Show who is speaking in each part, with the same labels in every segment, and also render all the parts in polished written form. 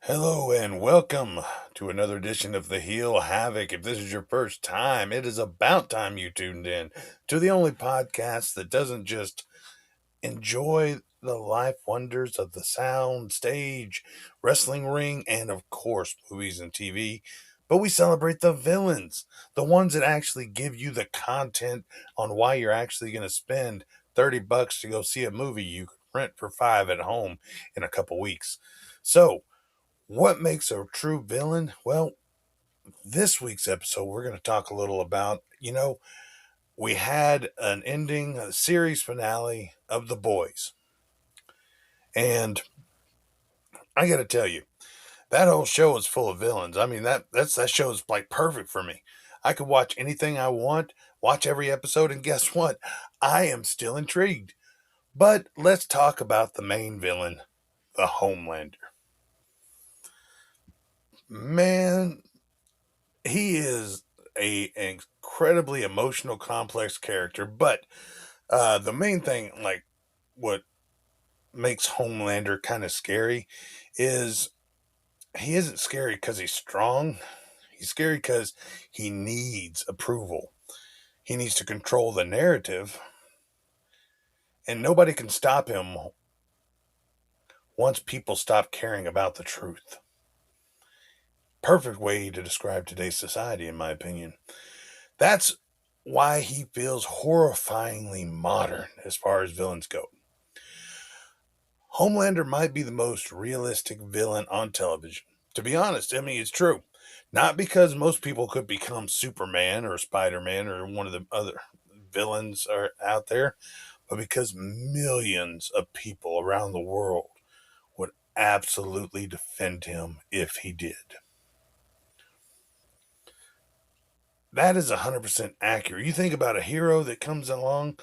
Speaker 1: Hello and welcome to another edition of the Heel Havoc. If this is your first time, it is about time you tuned in to the only podcast that doesn't just enjoy the life wonders of the sound, stage, wrestling ring, and of course, movies and TV, but we celebrate the villains, the ones that actually give you the content on why you're actually going to spend $30 to go see a movie you could rent for five at home in a couple weeks. So, what makes a true villain? Well, this week's episode, we're going to talk a little about, we had an ending, a series finale of The Boys. And I got to tell you, that whole show is full of villains. I mean, that show is like perfect for me. I could watch anything I want, watch every episode, and guess what? I am still intrigued. But let's talk about the main villain, the Homelander. Man, he is an incredibly emotional, complex character. But the main thing, like what makes Homelander kind of scary, is he isn't scary because he's strong. He's scary because he needs approval. He needs to control the narrative, and nobody can stop him once people stop caring about the truth. Perfect way to describe today's society, in my opinion. That's why he feels horrifyingly modern as far as villains go. Homelander might be the most realistic villain on television. To be honest, I mean, it's true. Not because most people could become Superman or Spider Man or one of the other villains are out there, but because millions of people around the world would absolutely defend him if he did. That is 100% accurate. You think about a hero that comes along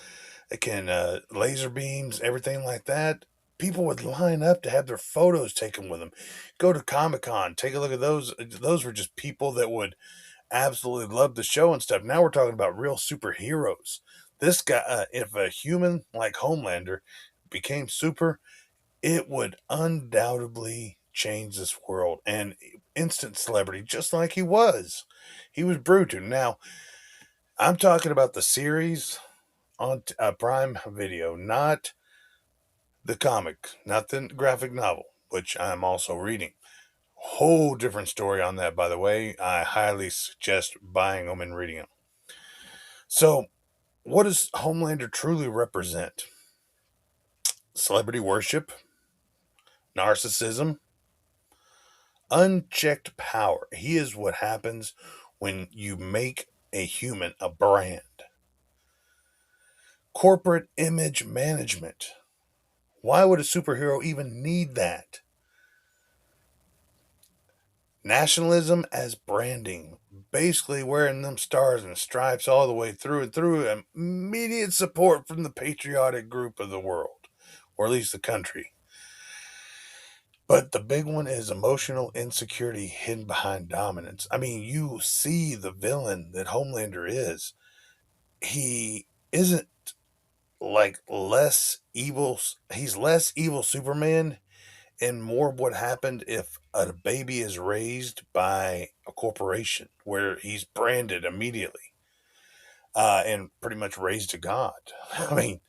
Speaker 1: that can laser beams, everything like that. People would line up to have their photos taken with them. Go to Comic Con, take a look at those. Those were just people that would absolutely love the show and stuff. Now we're talking about real superheroes. This guy, if a human like Homelander became super, it would undoubtedly change this world and instant celebrity, just like he was. He was brutal. Now, I'm talking about the series on Prime Video, not the comic, not the graphic novel, which I'm also reading. Whole different story on that, by the way. I highly suggest buying them and reading them. So, what does Homelander truly represent? Celebrity worship, narcissism, unchecked power. He is what happens when you make a human a brand. Corporate image management. Why would a superhero even need that? Nationalism as branding, basically wearing them stars and stripes all the way through and through. Immediate support from the patriotic group of the world, or at least the country. But the big one is emotional insecurity hidden behind dominance. I mean, you see the villain that Homelander is. He isn't like less evil. He's less evil Superman and more what happened if a baby is raised by a corporation where he's branded immediately and pretty much raised to God. I mean,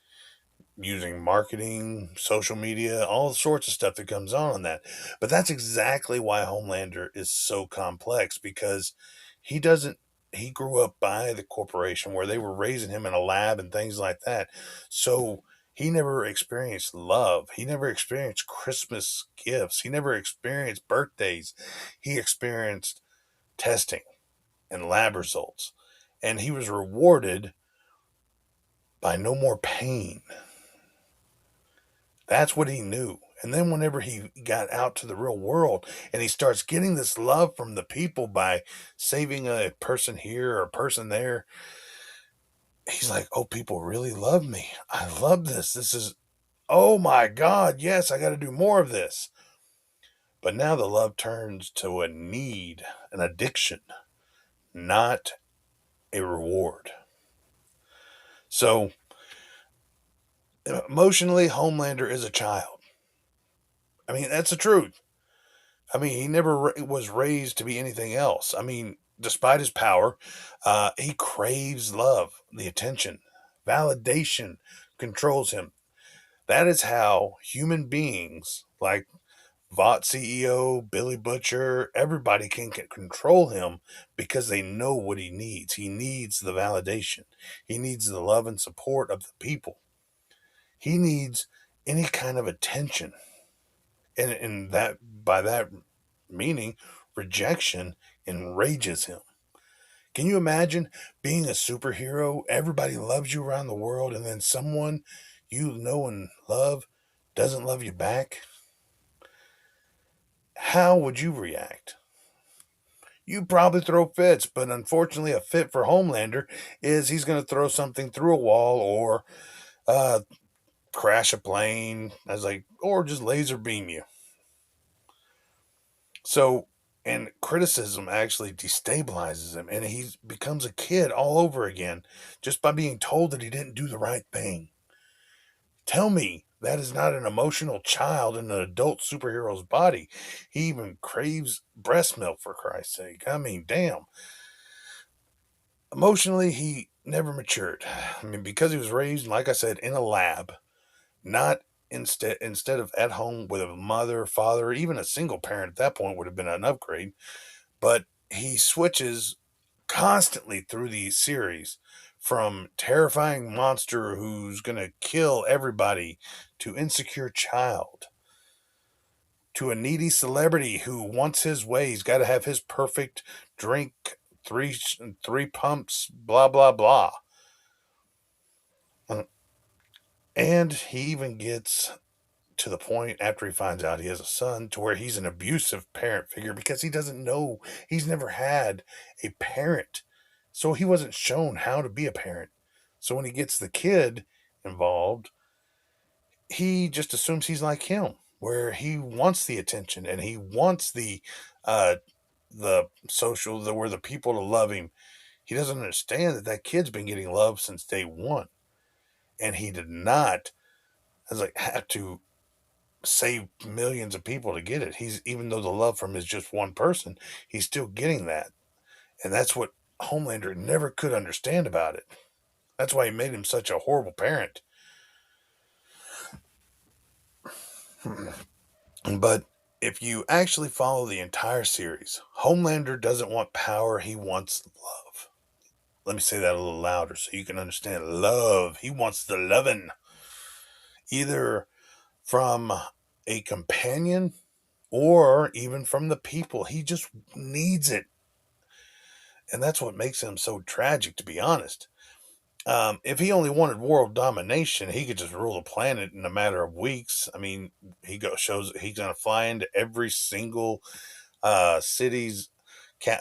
Speaker 1: using marketing, social media, all sorts of stuff that comes on that. But that's exactly why Homelander is so complex because he doesn't. He grew up by the corporation where they were raising him in a lab and things like that. So he never experienced love. He never experienced Christmas gifts. He never experienced birthdays. He experienced testing and lab results. And he was rewarded by no more pain. That's what he knew. And then whenever he got out to the real world and he starts getting this love from the people by saving a person here or a person there, he's like, oh, people really love me. I love this. This is, oh my God, yes, I got to do more of this. But now the love turns to a need, an addiction, not a reward. So emotionally, Homelander is a child. I mean, that's the truth. I mean, he never was raised to be anything else. I mean, despite his power, he craves love, the attention, validation controls him. That is how human beings like Vought CEO, Billy Butcher, everybody can control him because they know what he needs. He needs the validation. He needs the love and support of the people. He needs any kind of attention. And that by that meaning, rejection enrages him. Can you imagine being a superhero? Everybody loves you around the world, and then someone you know and love doesn't love you back? How would you react? You probably throw fits, but unfortunately, a fit for Homelander is he's going to throw something through a wall or uh, crash a plane, as like, or just laser beam you. So, and criticism actually destabilizes him, and he becomes a kid all over again just by being told that he didn't do the right thing. Tell me that is not an emotional child in an adult superhero's body. He even craves breast milk, for Christ's sake. I mean, damn. Emotionally, he never matured. I mean, because he was raised, like I said, in a lab, not instead of at home with a mother, father, even a single parent at that point would have been an upgrade. But he switches constantly through the series from terrifying monster who's going to kill everybody to insecure child to a needy celebrity who wants his way. He's got to have his perfect drink, three three pumps, blah blah blah. Uh, And he even gets to the point after he finds out he has a son to where he's an abusive parent figure because he doesn't know, he's never had a parent. So he wasn't shown how to be a parent. So when he gets the kid involved, he just assumes he's like him, where he wants the attention and he wants uh the social, the where the people to love him. He doesn't understand that that kid's been getting love since day one, and he did not, as like, have to save millions of people to get it. He's, even though the love from is just one person, he's still getting that. And that's what Homelander never could understand about it. That's why he made him such a horrible parent. But if you actually follow the entire series, Homelander doesn't want power, he wants love. Let me say that a little louder so you can understand. Love. He wants the loving, either from a companion or even from the people. He just needs it. And that's what makes him so tragic, to be honest. If he only wanted world domination, he could just rule the planet in a matter of weeks. I mean, shows that he's going to fly into every single city's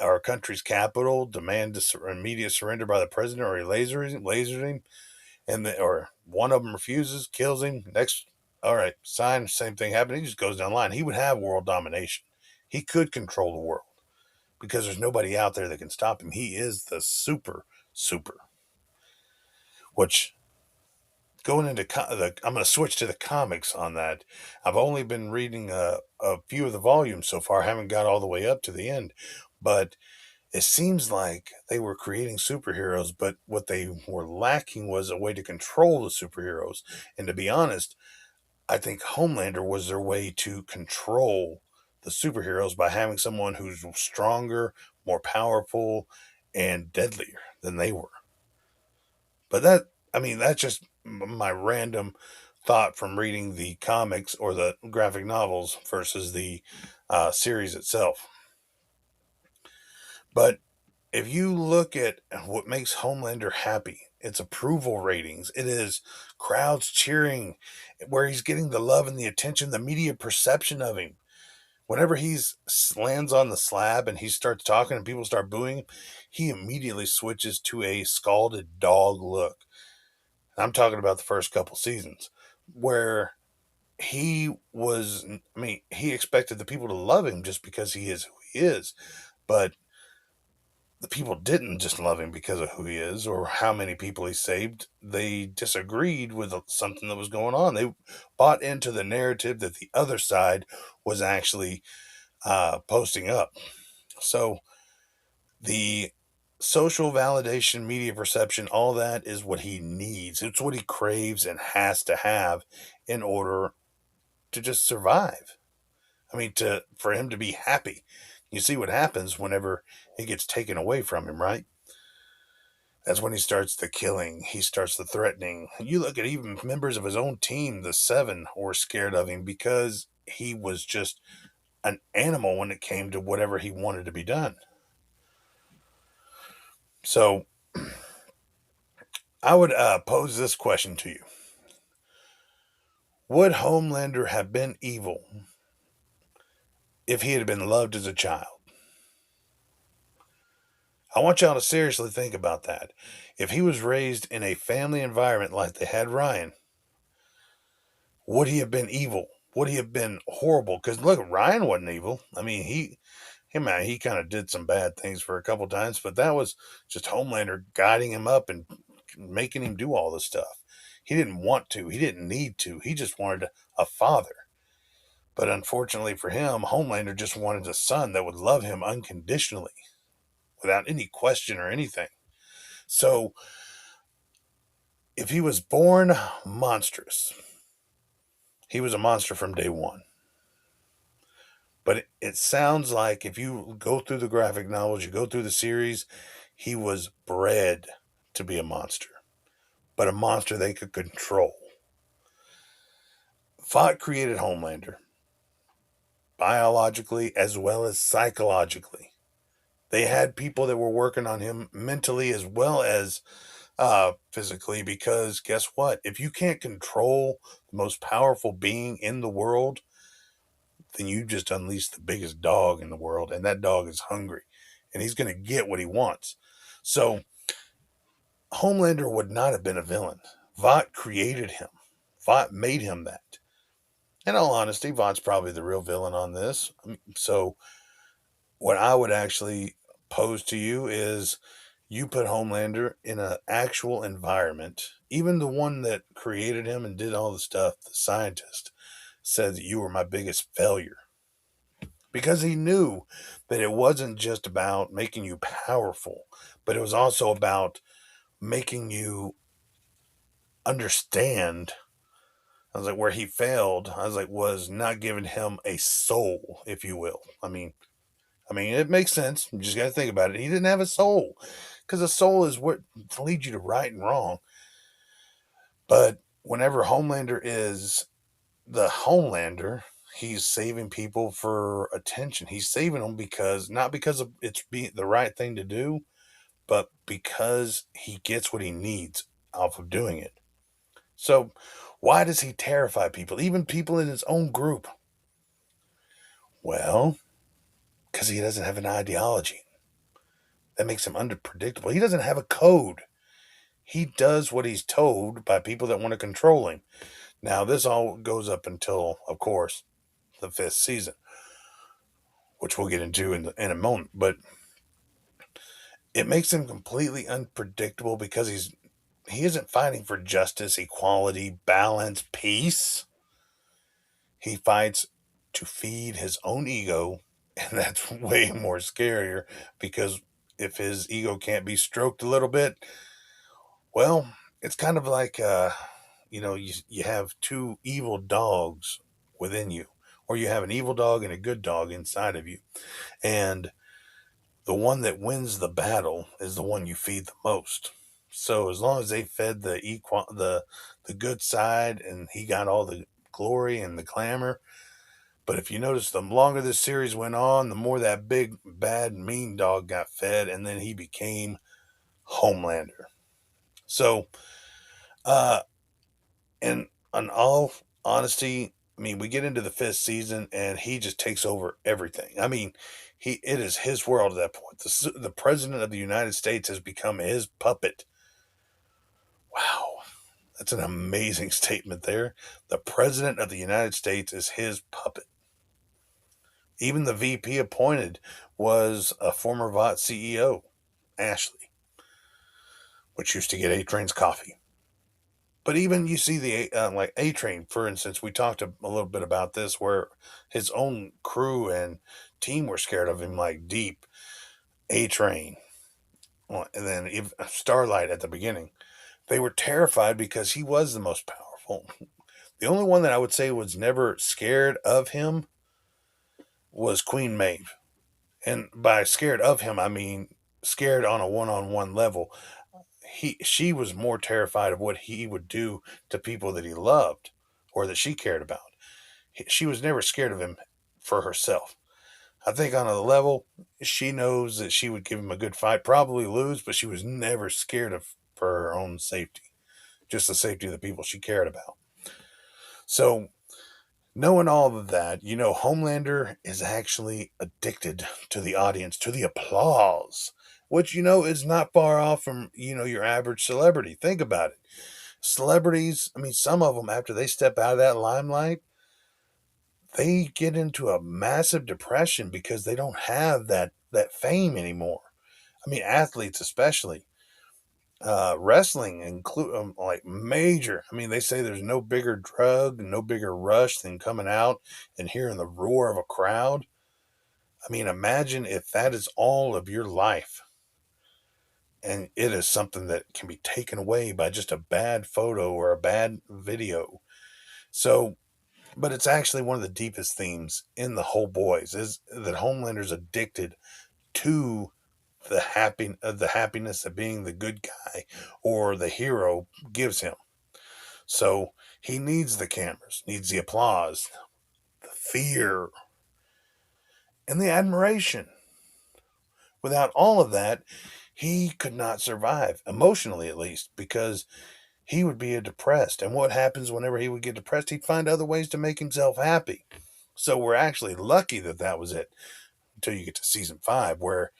Speaker 1: or country's capital, demand immediate surrender by the president, or he lasers him, or one of them refuses, kills him. Next, all right, sign, same thing happened. He just goes down the line. He would have world domination. He could control the world because there's nobody out there that can stop him. He is the super. Which, going into I'm going to switch to the comics on that. I've only been reading a few of the volumes so far. I haven't got all the way up to the end, but it seems like they were creating superheroes, but what they were lacking was a way to control the superheroes. And to be honest, I think Homelander was their way to control the superheroes by having someone who's stronger, more powerful, and deadlier than they were. But I mean, that's just my random thought from reading the comics or the graphic novels versus the series itself. But if you look at what makes Homelander happy, it's approval ratings. It is crowds cheering, where he's getting the love and the attention, the media perception of him. Whenever he's lands on the slab and he starts talking and people start booing him, he immediately switches to a scalded dog look. I'm talking about the first couple seasons where I mean, he expected the people to love him just because he is who he is. But the people didn't just love him because of who he is or how many people he saved. They disagreed with something that was going on. They bought into the narrative that the other side was actually posting up. So the social validation, media perception, all that is what he needs. It's what he craves and has to have in order to just survive. I mean, to for him to be happy. You see what happens whenever it gets taken away from him, right? That's when he starts the killing. He starts the threatening. You look at even members of his own team, the Seven, were scared of him because he was just an animal when it came to whatever he wanted to be done. So I would pose this question to you: would Homelander have been evil if he had been loved as a child? I want y'all to seriously think about that. If he was raised in a family environment like they had Ryan, would he have been evil? Would he have been horrible? Because look, Ryan wasn't evil. I mean, he kind of did some bad things for a couple times, but that was just Homelander guiding him up and making him do all this stuff. He didn't want to. He didn't need to. He just wanted a father. But unfortunately for him, Homelander just wanted a son that would love him unconditionally, without any question or anything. So if he was born monstrous, he was a monster from day one. But it sounds like if you go through the graphic novels, you go through the series, he was bred to be a monster, but a monster they could control. Vought created Homelander, biologically as well as psychologically. They had people that were working on him mentally as well as physically, because guess what? If you can't control the most powerful being in the world, then you just unleash the biggest dog in the world, and that dog is hungry, and he's going to get what he wants. So Homelander would not have been a villain. Vought created him. Vought made him that. In all honesty, Vought's probably the real villain on this. So what I would actually pose to you is you put Homelander in an actual environment. Even the one that created him and did all the stuff, the scientist, said that you were my biggest failure, because he knew that it wasn't just about making you powerful, but it was also about making you understand. I was like, where he failed, I was like, was not giving him a soul, if you will. I mean, it makes sense. You just got to think about it. He didn't have a soul, because a soul is what leads you to right and wrong. But whenever Homelander is the Homelander, he's saving people for attention. He's saving them because not because of it's being the right thing to do, but because he gets what he needs off of doing it. So, why does he terrify people, even people in his own group? Well, because he doesn't have an ideology. That makes him unpredictable. He doesn't have a code. He does what he's told by people that want to control him. Now, this all goes up until, of course, the fifth season, which we'll get into in a moment. But it makes him completely unpredictable because he isn't fighting for justice, equality, balance, peace. He fights to feed his own ego, and that's way more scarier, because if his ego can't be stroked a little bit, well, it's kind of like you have two evil dogs within you, or you have an evil dog and a good dog inside of you, and the one that wins the battle is the one you feed the most. So as long as they fed the good side, and he got all the glory and the clamor. But if you notice, the longer this series went on, the more that big, bad, mean dog got fed, and then he became Homelander. So, uh, and in all honesty, I mean, we get into the fifth season, and he just takes over everything. I mean, it is his world at that point. The president of the United States has become his puppet. Wow, that's an amazing statement there. The president of the United States is his puppet. Even the VP appointed was a former Vought CEO, Ashley, which used to get A Train's coffee. But even you see the like A Train, for instance, we talked a little bit about this, where his own crew and team were scared of him, like Deep, A Train, and then Starlight at the beginning. They were terrified because he was the most powerful. The only one that I would say was never scared of him was Queen Maeve. And by scared of him, I mean scared on a one-on-one level. She was more terrified of what he would do to people that he loved or that she cared about. She was never scared of him for herself. I think on a level, she knows that she would give him a good fight, probably lose, but she was never scared of for her own safety, just the safety of the people she cared about. So, knowing all of that, Homelander is actually addicted to the audience, to the applause, which, is not far off from, your average celebrity. Think about it. Celebrities, I mean, some of them, after they step out of that limelight, they get into a massive depression because they don't have that fame anymore. I mean, athletes especially, wrestling include like major. I mean, they say there's no bigger drug, no bigger rush than coming out and hearing the roar of a crowd. I mean, imagine if that is all of your life, and it is something that can be taken away by just a bad photo or a bad video. So, but it's actually one of the deepest themes in the whole boys is that Homelander's addicted to the happiness of being the good guy or the hero gives him. So he needs the cameras, needs the applause, the fear, and the admiration. Without all of that, he could not survive, emotionally at least, because he would be depressed. And what happens whenever he would get depressed? He'd find other ways to make himself happy. So we're actually lucky that that was it until you get to season 5, where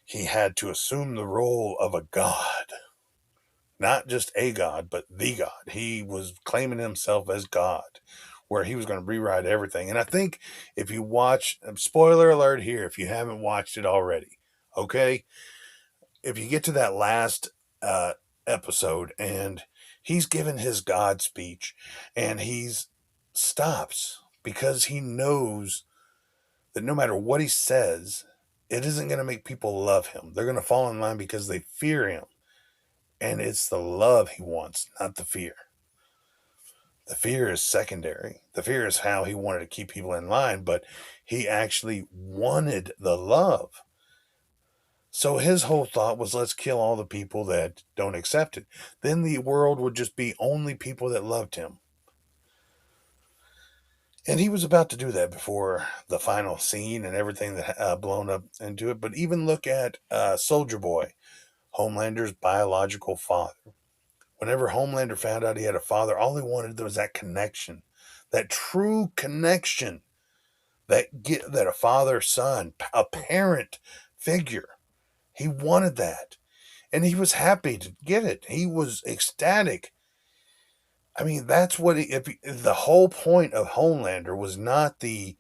Speaker 1: he had to assume the role of a god. Not just a god, but the god. He was claiming himself as God, where he was going to rewrite everything. And I think if you watch, spoiler alert here, if you haven't watched it already, okay? If you get to that last uh, episode and he's given his God speech and he's stops because he knows that no matter what he says, it isn't going to make people love him. They're going to fall in line because they fear him. And it's the love he wants, not the fear. The fear is secondary. The fear is how he wanted to keep people in line, but he actually wanted the love. So his whole thought was, let's kill all the people that don't accept it. Then the world would just be only people that loved him. And he was about to do that before the final scene and everything that blown up into it. But even look at Soldier Boy, Homelander's biological father. Whenever Homelander found out he had a father, all he wanted was that connection, that true connection, that a father son, a parent figure. He wanted that, and he was happy to get it. He was ecstatic. I mean, that's what the whole point of Homelander was not the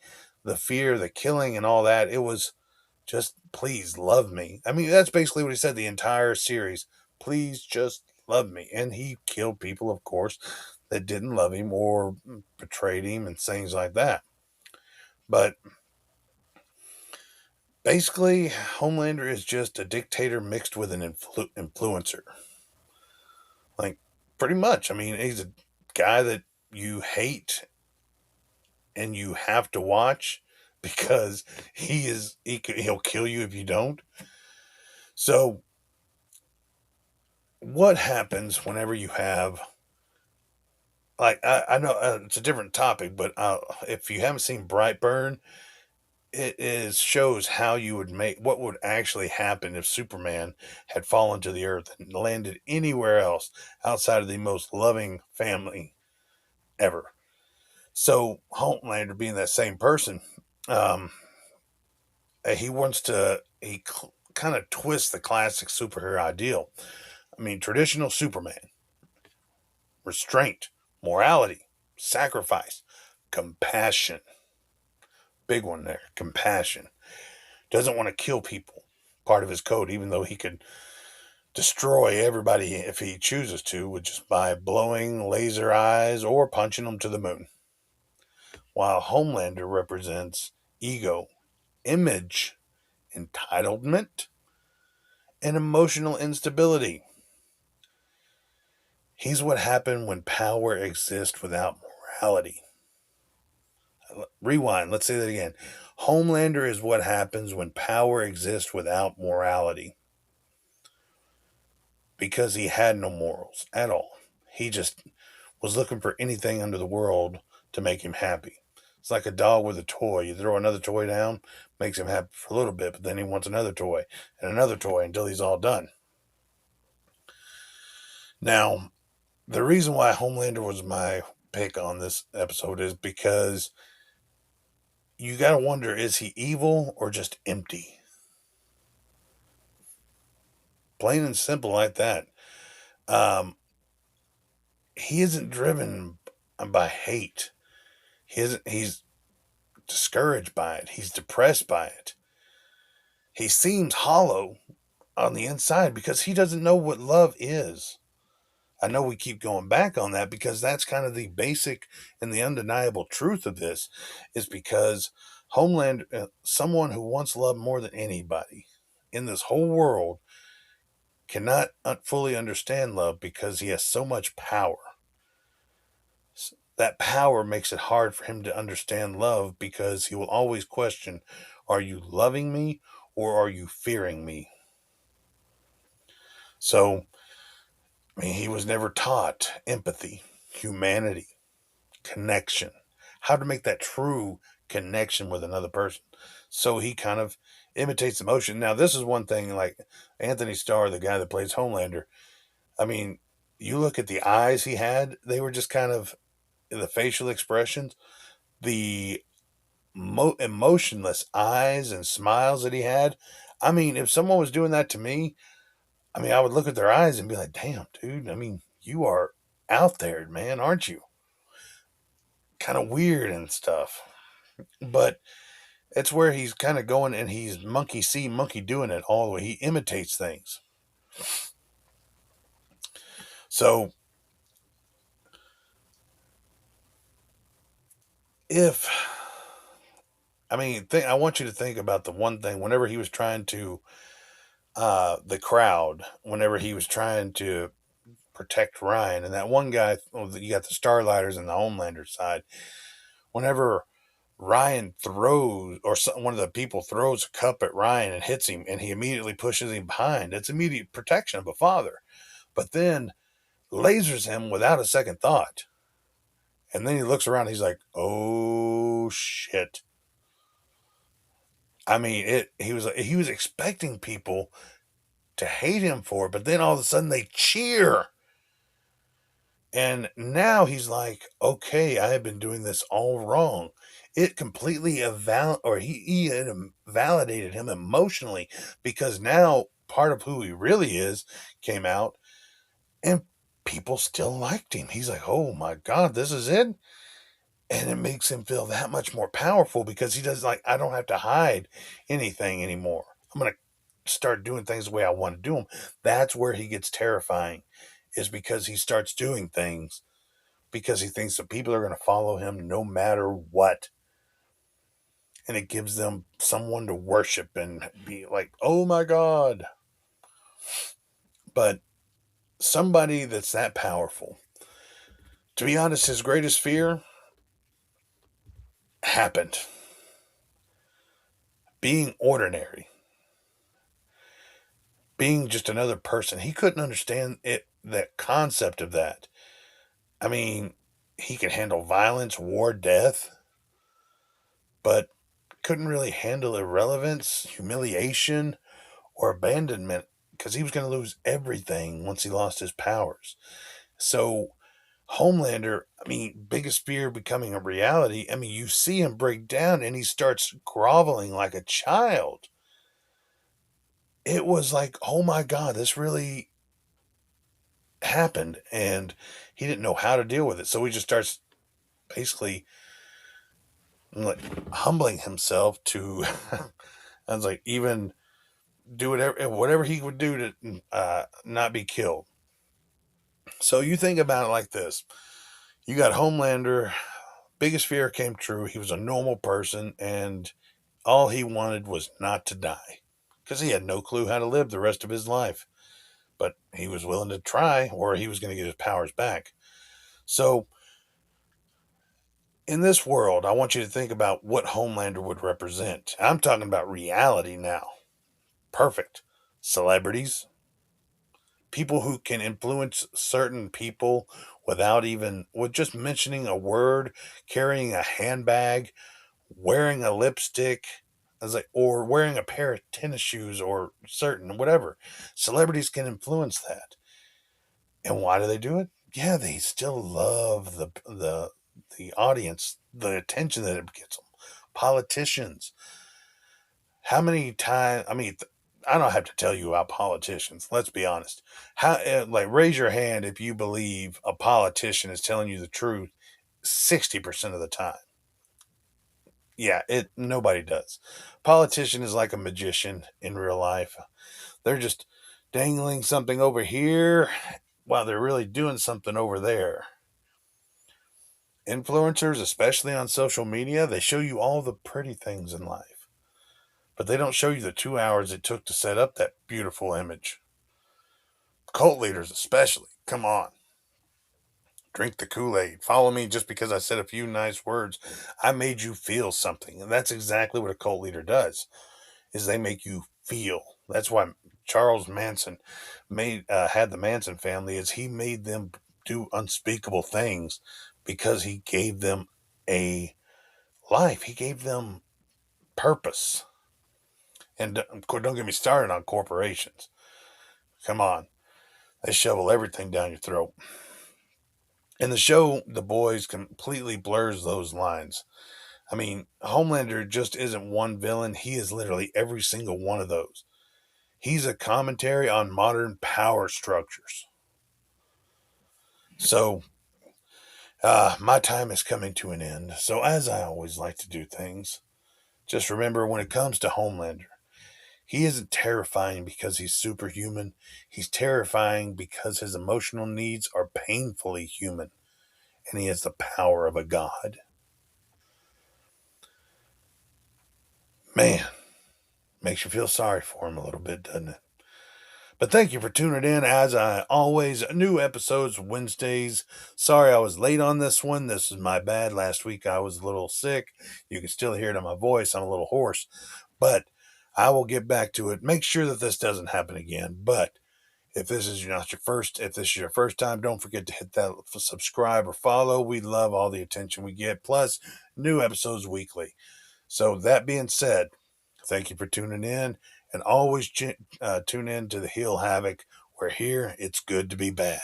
Speaker 1: fear, the killing, and all that. It was just please love me. I mean, that's basically what he said the entire series. Please just love me. And he killed people, of course, that didn't love him or betrayed him and things like that. But basically, Homelander is just a dictator mixed with an influencer. Like, pretty much. I mean, he's a guy that you hate and you have to watch because he'll kill you if you don't. So what happens whenever you have like I know it's a different topic, but if you haven't seen Brightburn, it is shows how you would make what would actually happen if Superman had fallen to the earth and landed anywhere else outside of the most loving family ever. So Homelander, being that same person, um, he wants to kind of twist the classic superhero ideal. I mean, traditional Superman, restraint, morality, sacrifice, compassion. Big one there. Compassion. Doesn't want to kill people. Part of his code, even though he could destroy everybody if he chooses to, with just by blowing laser eyes or punching them to the moon. While Homelander represents ego, image, entitlement, and emotional instability. He's what happened when power exists without morality. Rewind, let's say that again. Homelander is what happens when power exists without morality, because he had no morals at all. He just was looking for anything under the world to make him happy. It's like a dog with a toy. You throw another toy down, makes him happy for a little bit, but then he wants another toy and another toy until he's all done. Now, the reason why Homelander was my pick on this episode is because you got to wonder, is he evil or just empty? Plain and simple like that. Um, he isn't driven by hate. He's discouraged by it. He's depressed by it. He seems hollow on the inside because he doesn't know what love is. I know we keep going back on that because that's kind of the basic and the undeniable truth of this, is because Homeland, someone who wants love more than anybody in this whole world, cannot fully understand love because he has so much power. That power makes it hard for him to understand love because he will always question, are you loving me or are you fearing me? So, I mean, he was never taught empathy, humanity, connection, how to make that true connection with another person. So he kind of imitates emotion. Now, this is one thing, like Anthony Starr, the guy that plays Homelander. I mean, you look at the eyes he had, they were just kind of the facial expressions, the emotionless eyes and smiles that he had. I mean, if someone was doing that to me, I mean, I would look at their eyes and be like, damn, dude, I mean, you are out there, man, aren't you? Kind of weird and stuff. But it's where he's kind of going, and he's monkey see, monkey doing it all the way. He imitates things. So if, I mean, I want you to think about the one thing whenever he was trying to, the crowd, whenever he was trying to protect Ryan, and that one guy, you got the Starlighters and the Homelander side. Whenever Ryan throws, or one of the people throws a cup at Ryan and hits him, and he immediately pushes him behind, it's immediate protection of a father. But then lasers him without a second thought. And then he looks around, he's like, oh shit. I mean, he was expecting people to hate him for it, but then all of a sudden they cheer. And now he's like, okay, I have been doing this all wrong. It completely he validated him emotionally, because now part of who he really is came out, and people still liked him. He's like, oh my God, this is it. And it makes him feel that much more powerful because he does, like, I don't have to hide anything anymore. I'm going to start doing things the way I want to do them. That's where he gets terrifying, is because he starts doing things because he thinks that people are going to follow him no matter what. And it gives them someone to worship and be like, oh my God. But somebody that's that powerful, to be honest, his greatest fear happened. Being ordinary, being just another person. He couldn't understand it, that concept of that. I mean, he could handle violence, war, death, but couldn't really handle irrelevance, humiliation, or abandonment, because he was going to lose everything once he lost his powers. So, Homelander, I mean, biggest fear becoming a reality. I mean, you see him break down and he starts groveling like a child. It was like, oh my God, this really happened. And he didn't know how to deal with it. So he just starts basically like humbling himself to, I was like, even do whatever he would do to not be killed. So you think about it like this: you got Homelander, biggest fear came true. He was a normal person, and all he wanted was not to die because he had no clue how to live the rest of his life. But he was willing to try, or he was going to get his powers back. So, in this world, I want you to think about what Homelander would represent. I'm talking about reality now. Perfect. Celebrities, people who can influence certain people with just mentioning a word, carrying a handbag, wearing a lipstick, or wearing a pair of tennis shoes, or certain whatever. Celebrities can influence that. And why do they do it? Yeah, they still love the audience, the attention that it gets them. Politicians. How many times? I mean, I don't have to tell you about politicians. Let's be honest. Raise your hand if you believe a politician is telling you the truth 60% of the time. Yeah, it nobody does. Politician is like a magician in real life. They're just dangling something over here while they're really doing something over there. Influencers, especially on social media, they show you all the pretty things in life, but they don't show you the 2 hours it took to set up that beautiful image. Cult leaders, especially. Come on. Drink the Kool-Aid. Follow me just because I said a few nice words. I made you feel something. And that's exactly what a cult leader does, is they make you feel. That's why Charles Manson had the Manson family, is he made them do unspeakable things because he gave them a life. He gave them purpose. And don't get me started on corporations. Come on. They shovel everything down your throat. In the show, The Boys completely blurs those lines. I mean, Homelander just isn't one villain. He is literally every single one of those. He's a commentary on modern power structures. So, my time is coming to an end. So, as I always like to do things, just remember when it comes to Homelander, he isn't terrifying because he's superhuman. He's terrifying because his emotional needs are painfully human, and he has the power of a god. Man, makes you feel sorry for him a little bit, doesn't it? But thank you for tuning in. As I always, new episodes Wednesdays. Sorry I was late on this one. This is my bad. Last week I was a little sick. You can still hear it in my voice. I'm a little hoarse, but I will get back to it. Make sure that this doesn't happen again. But if this is your first time, don't forget to hit that subscribe or follow. We love all the attention we get. Plus, new episodes weekly. So that being said, thank you for tuning in, and always tune in to the Heel Havoc. Where here, it's good to be bad.